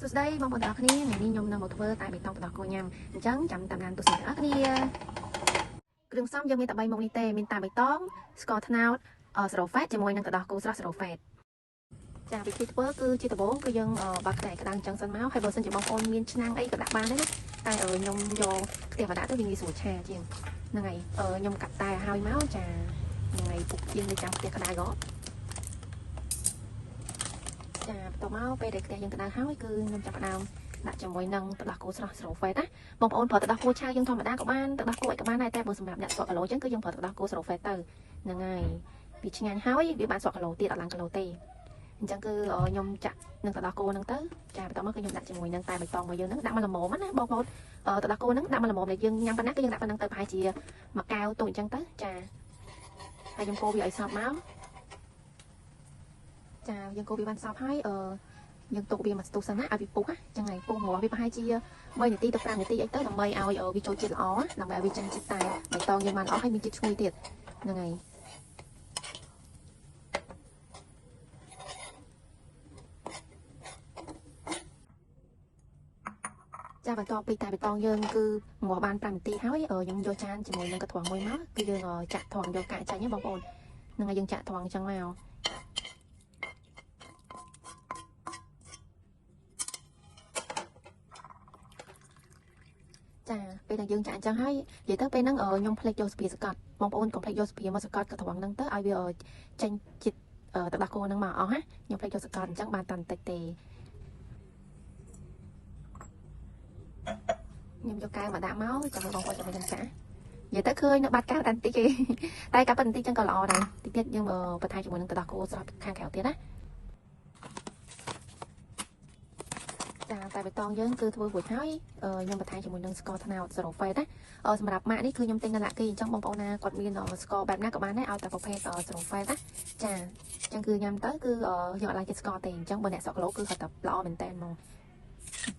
សួស្តីបងប្អូនទាំងអស់គ្នាថ្ងៃនេះខ្ញុំនៅមកធ្វើតែបេតុងទឹកដោះគោញ៉ាំអញ្ចឹងចាំតាមដានទស្សនាទាំងអស់គ្នាគ្រឿងផ្សំយើងមានតែ3មុខនេះទេមានតែបេតុងស្ករត្នោតស្រូហ្វេតជាមួយនឹងទឹកដោះគោស្រស់ស្រូហ្វេតចាវិធីធ្វើគឺជាដំបូងគឺយើងបើកខ្ទះក្តៅអញ្ចឹងសិនមកហើយបើសិនជាបងប្អូនមានឆ្នាំងអីក៏ដាក់បានដែរណាតែខ្ញុំយកខ្ទះមកដាក់ទៅវាងាយស្រួលឆាជាងហ្នឹងហើយខ្ញុំកាត់តែឲ្យមកចាហ្នឹងហើយពុកជាងនៅចាំខ្ទះក្តៅក៏ចាបន្ទាប់មកពេលដែលខ្ទះយើងក្តៅហើយគឺខ្ញុំចាប់ផ្ដើមដាក់ជាមួយនឹងទឹកដោះគោស្រស់ស្រូហ្វេតណាបងប្អូនប្រើទឹកដោះគោឆៅយើងធម្មតាក៏បានទឹកដោះគោអីក៏បានដែរតែបើសម្រាប់អ្នកសក់គីឡូអញ្ចឹងគឺយើងប្រើទឹកដោះគោស្រូហ្វេតទៅហ្នឹងហើយវាឆ្ងាញ់ហើយវាបានសក់គីឡូទៀតអត់ឡើងគីឡូទេអញ្ចឹងគឺខ្ញុំចាក់នឹងទឹកដោះគោហ្នឹងទៅចាបន្ទាប់មកគឺខ្ញុំដាក់ជាមួយនឹងតែបៃតងរបស់យើងហ្នឹងដាក់មកល្មមណាបងប្អូនទឹកដោះគោហ្នឹងដាក់មកល្មមដែលយើងញ៉ាំប៉ុណ្ណាគឺយើងដាក់ប៉ុណ្ណឹងទៅប្រហែលជាមួយកែវតូចអញ្ចឹងទៅចាហើយខ្ញុំកូរវាឲ្យសព្វមកចាយើងកូរវាបានសព្វហើយយើងទុកវាមកស្ទុះសិនណាឲ្យវាពុះណាចឹងហើយពុះមកវាប្រហែលជា3នាទីទៅ5នាទីអីទៅដើម្បីឲ្យវាចូលជាតិល្អដើម្បីឲ្យវាចេញជាតិតែបៃតងយើងបានល្អហើយមានជាតិឈ្ងុយទៀតហ្នឹងហើយចាបន្ទាប់ពីតែបៃតងយើងគឺងាស់បាន5នាទីហើយខ្ញុំយកចានជាមួយនឹងកន្ត្រងមួយមកគឺយើងចាក់ត្រងយកកាក់ចាញ់ណាបងប្អូនហ្នឹងហើយយើងចាក់ត្រងអញ្ចឹងមកចាពេលដែលយើងចាក់អញ្ចឹងហើយនិយាយទៅពេលហ្នឹងខ្ញុំភ្លេចយកស្ពាយសកត់បងប្អូនកុំភ្លេចយកស្ពាយមកសកត់កន្ត្រងហ្នឹងទៅឲ្យវាចេញជាតិទឹកដោះគោហ្នឹងមកអស់ណាខ្ញុំភ្លេចយកសកត់អញ្ចឹងបានតែបន្តិចទេខ្ញុំយកកែវមកដាក់មកចាំបងប្អូនចាំខ្ញុំចាក់និយាយទៅឃើញនៅបាត់កែវតែបន្តិចទេតែកាប់បន្តិចចឹងក៏ល្អដែរតិចទៀតយើងបន្ថែមជាមួយនឹងទឹកដោះគោស្រស់ខាងក្រៅទៀតណាចាតែបៃតងយើងគឺធ្វើរួចហើយខ្ញុំបន្ថែមជាមួយនឹងស្ករត្នោតស្រូហ្វេតណាសម្រាប់ម៉ាក់នេះគឺខ្ញុំទិញនៅឡាគីអញ្ចឹងបងប្អូនណាគាត់មានស្ករបែបណាក៏បានដែរឲ្យតែប្រភេទស្រូហ្វេតណាចាអញ្ចឹងគឺញ៉ាំទៅគឺយកឡើងជាស្ករទេអញ្ចឹងបើអ្នកសក់គីឡូគឺគាត់តែល្អមែនតើហ្មង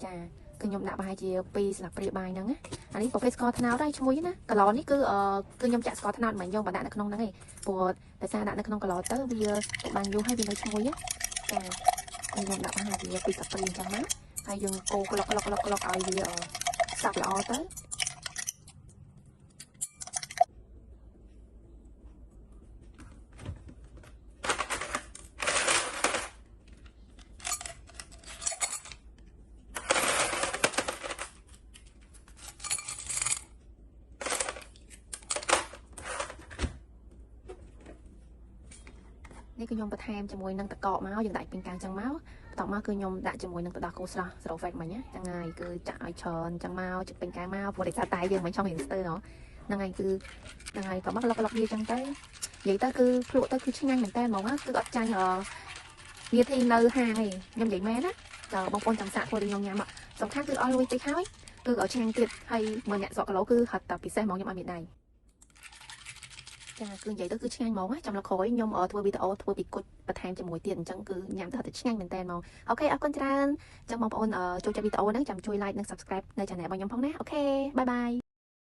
ចាគឺខ្ញុំដាក់ប្រហែលជា2ស្លាបព្រាបាយហ្នឹងណាអានេះប្រភេទស្ករត្នោតហើយឈ្ងុយណាកន្លនេះគឺខ្ញុំចាក់ស្ករត្នោតមិនយកមកដាក់នៅក្នុងហ្នឹងឯងព្រោះតែសារដាក់នៅក្នុងកន្លទៅវាបានយូរហើយវានៅឈ្ងុយណាចាខ្ញុំដាក់ប្រហែលជា2ស្លាបព្រាអញ្ចឹងណាហើយយើងកូរក្លុកឲ្យវាសព្វល្អទៅនេះគឺខ្ញុំបន្ថែមជាមួយនឹងទឹកកកមកយើងដាក់ពេញកាំងចឹងមកបន្ទាប់មកគឺខ្ញុំដាក់ជាមួយនឹងទឹកដោះគោស្រស់ស្រូហ្វេតមិញណាចឹងហើយគឺចាក់ឲ្យច្រើនចឹងមកជិះពេញកាំងមកព្រោះតែតែយើងមិនចង់រៀនស្ទើហ្នឹងហើយគឺហ្នឹងហើយក៏មកឡុកវាចឹងទៅនិយាយទៅគឺភ្លក់ទៅគឺឆ្ងាញ់មែនតើហ្មងគឺអត់ចាញ់វាធីនៅហាងឯងខ្ញុំនិយាយមែនណាតើបងប្អូនចង់សាកធ្វើដូចខ្ញុំញ៉ាំសំខាន់គឺឲ្យលុយតិចហើយគឺឲ្យឆ្ងាញ់ទៀតហើយមើលអ្នកសក់គីឡូគឺហត់តែពិសេសហ្មងខ្ញុំអត់មានដៃចាគឺនិយាយទៅគឺឆ្ងាញ់ហ្មងចាំឡក្រោយខ្ញុំធ្វើវីដេអូធ្វើពីគុជបន្ថែមជាមួយទៀតអញ្ចឹងគឺញ៉ាំទៅតែឆ្ងាញ់មែនតើហ្មងអូខេអរគុណច្រើនអញ្ចឹងបងប្អូនចូលចិត្តវីដេអូហ្នឹងចាំជួយ like និង subscribe នៅ channel របស់ខ្ញុំផងណាអូខេបាយបាយ